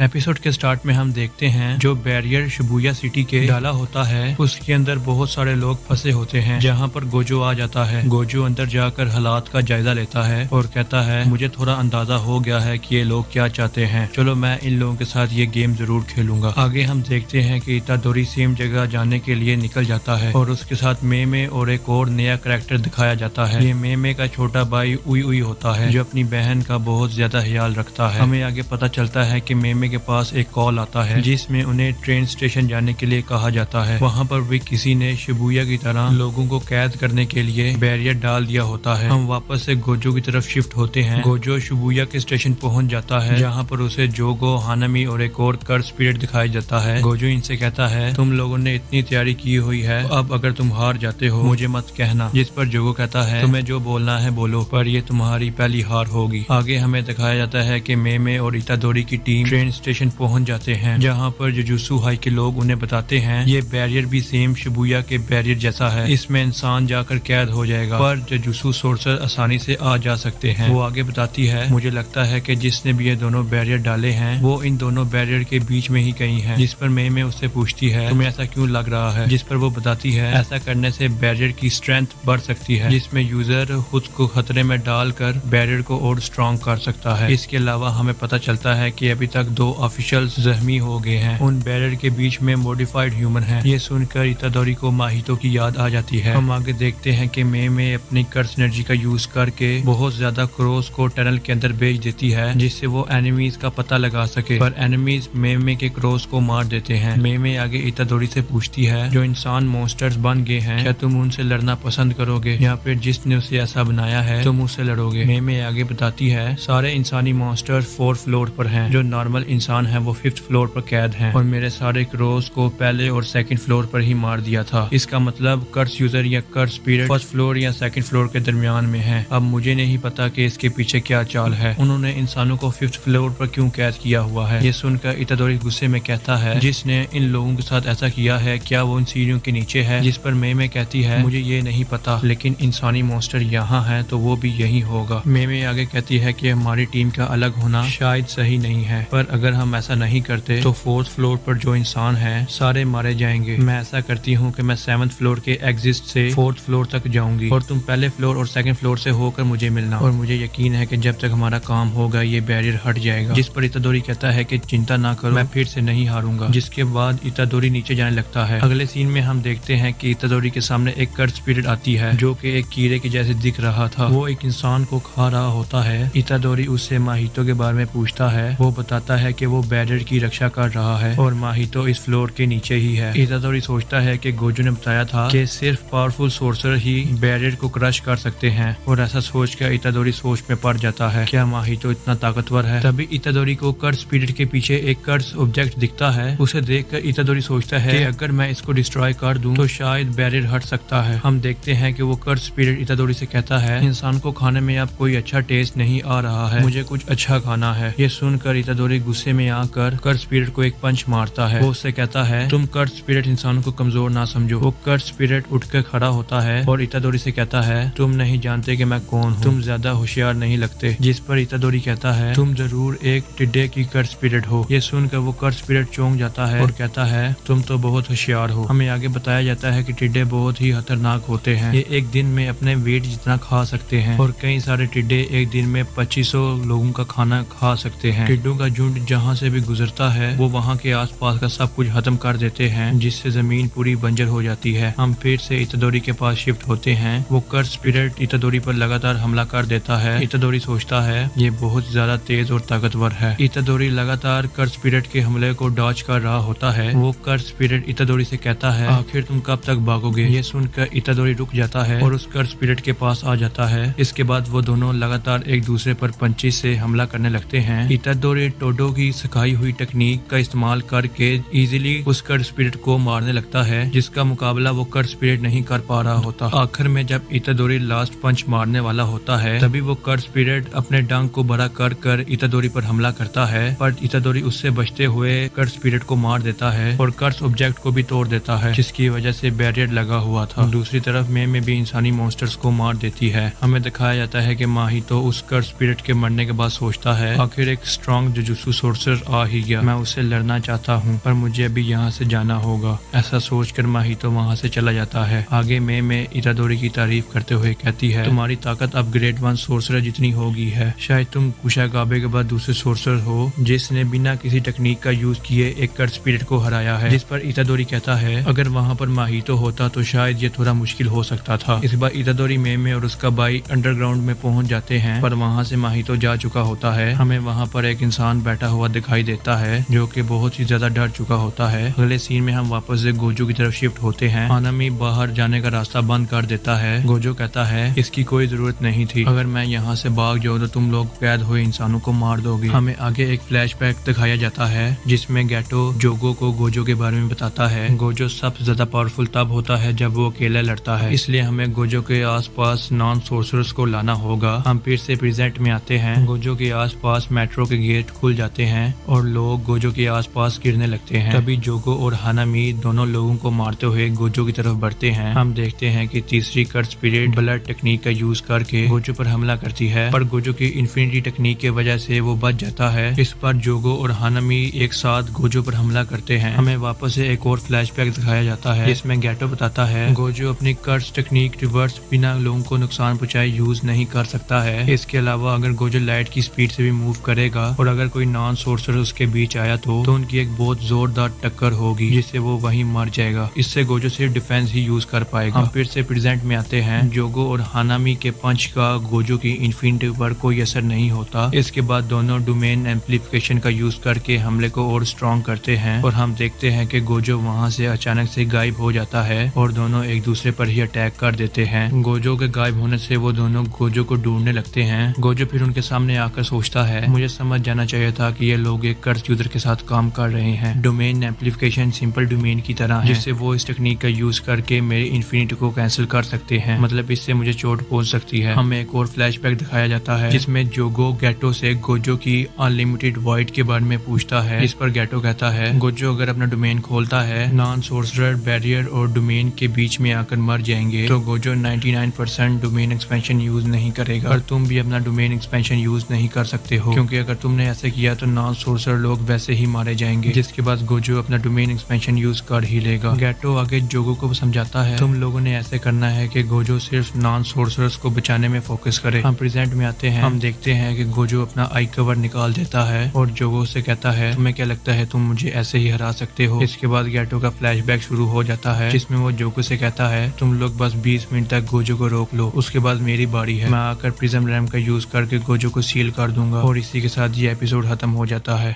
Episode के start में हम देखते हैं जो बैरियर शिबुया सिटी के डाला होता है उसके अंदर बहुत सारे लोग फंसे होते हैं, जहाँ पर गोजो आ जाता है। गोजो अंदर जाकर हालात का जायजा लेता है और कहता है मुझे थोड़ा अंदाजा हो गया है कि ये लोग क्या चाहते हैं, चलो मैं इन लोगों के साथ ये गेम जरूर खेलूंगा। आगे हम देखते हैं कि इतादोरी सेम जगह जाने के लिए निकल जाता है और उसके साथ मेमे और एक और नया कैरेक्टर दिखाया जाता है। ये मेमे का छोटा भाई उई उई होता है जो अपनी बहन का बहुत ज्यादा ख्याल रखता है। हमें आगे पता चलता है कि मेमे के पास एक कॉल आता है जिसमें उन्हें ट्रेन स्टेशन जाने के लिए कहा जाता है। वहाँ पर भी किसी ने शिबुया की तरह लोगों को कैद करने के लिए बैरियर डाल दिया होता है। हम वापस से गोजो की तरफ शिफ्ट होते हैं। गोजो शिबुया के स्टेशन पहुँच जाता है जहाँ पर उसे जोगो, हानामी और एक और कर्स पीरियड दिखाया जाता है। गोजो इनसे कहता है तुम लोगों ने इतनी तैयारी की हुई है, अब अगर तुम हार जाते हो मुझे मत कहना। जिस पर जोगो कहता है तुम्हें जो बोलना है बोलो, पर ये तुम्हारी पहली हार होगी। आगे हमें दिखाया जाता है कि मेमे और इतादोरी की टीम ट्रेन स्टेशन पहुंच जाते हैं जहां पर जुजुत्सु हाई के लोग उन्हें बताते हैं ये बैरियर भी सेम शिबुया के बैरियर जैसा है, इसमें इंसान जाकर कैद हो जाएगा पर जुजुत्सु सोर्सर आसानी से आ जा सकते हैं। वो आगे बताती है मुझे लगता है कि जिसने भी ये दोनों बैरियर डाले हैं वो इन दोनों बैरियर के बीच में ही कहीं है। जिस पर मेमे उससे पूछती है तुम्हें ऐसा क्यों लग रहा है, जिस पर वो बताती है ऐसा करने से बैरियर की स्ट्रेंथ बढ़ सकती है जिसमें यूजर खुद को खतरे में डालकर बैरियर को और स्ट्रॉन्ग कर सकता है। इसके अलावा हमें पता चलता है कि अभी तक 2 ऑफिशियल्स जख्मी हो गए हैं, उन बैरियर के बीच में मॉडिफाइड ह्यूमन है। ये सुनकर इतादोरी को माहितो की याद आ जाती है। हम आगे देखते हैं कि मेमे अपनी कर्स एनर्जी का यूज करके बहुत ज्यादा क्रोस को टनल के अंदर भेज देती है जिससे वो एनिमीज का पता लगा सके, पर एनिमीज मेमे के क्रोस को मार देते हैं। मेमे आगे इतादोरी से पूछती है जो इंसान मॉन्स्टर्स बन गए हैं क्या तुम उनसे लड़ना पसंद करोगे या फिर जिसने उसे ऐसा बनाया है तुम उससे लड़ोगे। मेमे आगे बताती है सारे इंसानी मॉन्स्टर्स 4th फ्लोर पर हैं, जो नॉर्मल इंसान है वो 5th फ्लोर पर कैद हैं और मेरे सारे क्रोस को पहले और 2nd फ्लोर पर ही मार दिया था। इसका मतलब कर्स यूजर या कर्स पीरियड 1st फ्लोर या 2nd फ्लोर के दरमियान में है। अब मुझे नहीं पता कि इसके पीछे क्या चाल है, उन्होंने इंसानों को 5th फ्लोर पर क्यों कैद किया हुआ है। ये सुनकर इतादोरी गुस्से में कहता है जिसने इन लोगों के साथ ऐसा किया है क्या वो इन सीढ़ियों के नीचे है। जिस पर मेमे कहती है मुझे ये नहीं पता, लेकिन इंसानी मॉन्स्टर यहाँ है तो वो भी यही होगा। मेमे आगे कहती है कि हमारी टीम का अलग होना शायद सही नहीं है, पर अगर हम ऐसा नहीं करते तो 4th फ्लोर पर जो इंसान है सारे मारे जाएंगे। मैं ऐसा करती हूँ कि मैं 7th फ्लोर के एग्जिट से 4th फ्लोर तक जाऊंगी और तुम पहले फ्लोर और 2nd फ्लोर से होकर मुझे मिलना, और मुझे यकीन है कि जब तक हमारा काम होगा ये बैरियर हट जाएगा। जिस पर इतादोरी कहता है कि चिंता ना करो, मैं फिर से नहीं हारूंगा। जिसके बाद इतादोरी नीचे जाने लगता है। अगले सीन में हम देखते हैं कि इतादोरी के सामने एक कर्स पीरियड आती है जो कि एक कीड़े के जैसे दिख रहा था। वो एक इंसान को खा रहा होता है। इतादोरी उससे माहितो के बारे में पूछता है। वो बताता है कि वो बैरियर की रक्षा कर रहा है और माहितो इस फ्लोर के नीचे ही है। इतादोरी सोचता है कि गोजो ने बताया था कि सिर्फ पावरफुल सोर्सर ही बैरियर को क्रश कर सकते हैं, और ऐसा सोचकर इतादोरी सोच में पड़ जाता है क्या माहितो इतना ताकतवर है। तभी इतादोरी को कर्स पीरियड के पीछे एक कर्स ऑब्जेक्ट दिखता है। उसे देखकर इतादोरी सोचता है कि अगर मैं इसको डिस्ट्रॉय कर दूं तो शायद बैरियर हट सकता है। हम देखते हैं कि वो कर्स पीरियड इतादोरी से कहता है इंसान को खाने में अब कोई अच्छा टेस्ट नहीं आ रहा है, मुझे कुछ अच्छा खाना है। ये सुनकर इतादोरी गुस्से में आकर कर्स पीरियड को एक पंच मारता है। वो उससे कहता है तुम कर्स पीरियड इंसान को कमजोर ना समझो। वो कर्स पीरियड उठकर खड़ा होता है और इतादोरी से कहता है तुम नहीं जानते कि मैं कौन हूँ, तुम ज्यादा होशियार नहीं लगते। जिस पर इतादोरी कहता है तुम जरूर एक टिड्डे की कर्स पीरियड हो। ये सुनकर वो कर्स पीरियड चौंक जाता है और कहता है तुम तो बहुत होशियार हो। हमें आगे बताया जाता है कि टिड्डे बहुत ही खतरनाक होते हैं। ये एक दिन में अपने वेट जितना खा सकते हैं और कई सारे टिड्डे एक दिन में 2500 लोगों का खाना खा सकते हैं। टिड्डों का झुंड जहाँ से भी गुजरता है वो वहाँ के आसपास का सब कुछ खत्म कर देते हैं जिससे जमीन पूरी बंजर हो जाती है। हम फिर से इतादोरी के पास शिफ्ट होते हैं। वो कर्स पीरियड इतादोरी पर लगातार हमला कर देता है। इतादोरी सोचता है ये बहुत ज्यादा तेज और ताकतवर है। इतादोरी लगातार कर्स पीरियड के हमले को डॉज कर रहा होता है। वो कर्स पीरियड इतादोरी से कहता है आखिर तुम कब तक भागोगे। ये सुनकर इतादोरी रुक जाता है और उस कर्स पीरियड के पास आ जाता है। इसके बाद वो दोनों लगातार एक दूसरे पर पंची से हमला करने लगते हैं। इतादोरी टोडो की सिखाई हुई टेक्निक का इस्तेमाल करके इजीली उस कर्स पीरियड को मारने लगता है जिसका मुकाबला वो कर्स पीरियड नहीं कर पा रहा होता। आखिर में जब इतादोरी लास्ट पंच मारने वाला होता है तभी वो कर्स पीरियड अपने डंक को बड़ा कर इतादोरी पर हमला करता है, पर इतादोरी उससे बचते हुए कर्स पीरियड को मार देता है और कर्स ऑब्जेक्ट को भी तोड़ देता है जिसकी वजह से बैरियर लगा हुआ था। दूसरी तरफ मेमे भी इंसानी मॉन्स्टर्स को मार देती है। हमें दिखाया जाता है कि माहितो उस कर्स पीरियड के मरने के बाद सोचता है आखिर एक स्ट्रॉन्ग जुजुत्सु سورسر آ ہی گیا، میں اسے لڑنا چاہتا ہوں پر مجھے ابھی یہاں سے جانا ہوگا۔ ایسا سوچ کر ماہیتو وہاں سے چلا جاتا ہے۔ آگے میں ایتادوری کی تعریف کرتے ہوئے کہتی ہے تمہاری طاقت اب گریڈ 1 سورسر جتنی ہوگی ہے، شاید تم کوشاگابے کے بعد دوسرے سورسر ہو جس نے بنا کسی ٹیکنیک کا یوز کیے ایک کرس اسپرٹ کو ہرایا ہے۔ جس پر ایتادوری کہتا ہے اگر وہاں پر ماہیتو ہوتا تو شاید یہ تھوڑا مشکل ہو سکتا تھا۔ اس بار ایتادوری میں اور اس کا بھائی انڈر گراؤنڈ میں پہنچ جاتے ہیں پر وہاں سے ماہیتو جا چکا ہوتا ہے۔ ہمیں وہاں پر ایک انسان بیٹھا ہوا دکھائی دیتا ہے جو کہ بہت ہی زیادہ ڈر چکا ہوتا ہے۔ اگلے سین میں ہم واپس سے گوجو کی طرف شفٹ ہوتے ہیں۔ ہانامی باہر جانے کا راستہ بند کر دیتا ہے۔ گوجو کہتا ہے اس کی کوئی ضرورت نہیں تھی، اگر میں یہاں سے بھاگ جاؤں تو تم لوگ قید ہوئے انسانوں کو مار دو گے۔ ہمیں آگے ایک فلیش بیک دکھایا جاتا ہے جس میں گیٹو جوگو کو گوجو کے بارے میں بتاتا ہے۔ گوجو سب سے زیادہ پاورفل تب ہوتا ہے جب وہ اکیلا لڑتا ہے، اس لیے ہمیں گوجو کے آس پاس نان سورسرز کو لانا ہوگا۔ ہم پھر سے پریزنٹ میں آتے ہیں۔ گوجو کے آس پاس میٹرو کے گیٹ کھل جاتے ہیں اور لوگ گوجو کے آس پاس گرنے لگتے ہیں۔ تبھی جوگو اور ہانامی دونوں لوگوں کو مارتے ہوئے گوجو کی طرف بڑھتے ہیں۔ ہم دیکھتے ہیں کہ تیسری کرس اسپرٹ بلڈ ٹیکنیک کا یوز کر کے گوجو پر حملہ کرتی ہے پر گوجو کی انفینٹی ٹیکنیک کی وجہ سے وہ بچ جاتا ہے۔ اس پر جوگو اور ہانامی ایک ساتھ گوجو پر حملہ کرتے ہیں۔ ہمیں واپس سے ایک اور فلیش بیک دکھایا جاتا ہے جس میں گیٹو بتاتا ہے گوجو اپنی کرس ٹیکنیک ریورس بنا لوگوں کو نقصان پہنچائے یوز نہیں کر سکتا ہے۔ اس کے علاوہ اگر گوجو لائٹ کی سپیڈ سے بھی موو کرے گا اور اگر کوئی نان سورسر اس کے بیچ آیا تو ان کی ایک بہت زوردار ٹکر ہوگی جس سے وہ وہیں مر جائے گا۔ اس سے گوجو صرف ڈیفینس ہی یوز کر پائے گا۔ ہم پھر سے پریزنٹ میں آتے ہیں۔ جوگو اور ہانامی کے پنچ کا گوجو کی انفینٹی پر کوئی اثر نہیں ہوتا۔ اس کے بعد دونوں ڈومین ایمپلیفیکیشن کا یوز کر کے حملے کو اور اسٹرانگ کرتے ہیں اور ہم دیکھتے ہیں کہ گوجو وہاں سے اچانک سے غائب ہو جاتا ہے اور دونوں ایک دوسرے پر ہی اٹیک کر دیتے ہیں۔ گوجو کے غائب ہونے سے وہ دونوں گوجو کو ڈھونڈنے لگتے ہیں۔ گوجو پھر ان کے سامنے آ کر سوچتا ہے مجھے سمجھ جانا چاہیے تھا کہ یہ لوگ ایک کرس یوزر کے ساتھ کام کر رہے ہیں۔ ڈومین ایمپلیفیکیشن سمپل ڈومین کی طرح ہے جس سے وہ اس ٹیکنیک کا یوز کر کے میری انفینٹی کو کینسل کر سکتے ہیں، مطلب اس سے مجھے چوٹ پہنچ سکتی ہے۔ ہمیں ایک اور فلیش بیک دکھایا جاتا ہے جس میں جوگو گیٹو سے گوجو کی انلمیٹڈ وائٹ کے بارے میں پوچھتا ہے، جس پر گیٹو کہتا ہے گوجو اگر اپنا ڈومین کھولتا ہے نان سورسرر بیریئر اور ڈومین کے بیچ میں آ کر مر جائیں گے تو گوجو 99% ڈومین ایکسپینشن یوز نہیں کرے گا اور تم بھی اپنا ڈومین ایکسپینشن یوز نہیں کر سکتے ہو کیونکہ اگر تم نے ایسے کیا تو نان سورسر لوگ ویسے ہی مارے جائیں گے، جس کے بعد گوجو اپنا ڈومین ایکسپینشن یوز کر ہی لے گا۔ گیٹو آگے جوگو کو سمجھاتا ہے تم لوگوں نے ایسے کرنا ہے کہ گوجو صرف نان سورسرز کو بچانے میں فوکس کرے۔ ہم پریزنٹ میں آتے ہیں۔ ہم دیکھتے ہیں کہ گوجو اپنا آئی کور نکال دیتا ہے اور جوگو سے کہتا ہے تمہیں کیا لگتا ہے تم مجھے ایسے ہی ہرا سکتے ہو؟ اس کے بعد گیٹو کا فلیش بیک شروع ہو جاتا ہے جس میں وہ جوگو سے کہتا ہے تم لوگ بس 20 منٹ تک گوجو کو روک لو، اس کے بعد میری باری ہے، میں آ کر پرزم ریم کا یوز کر کے گوجو کو سیل کر دوں گا۔ اور اسی کے ساتھ یہ ایپیسوڈ ختم ہو جاتا ہے۔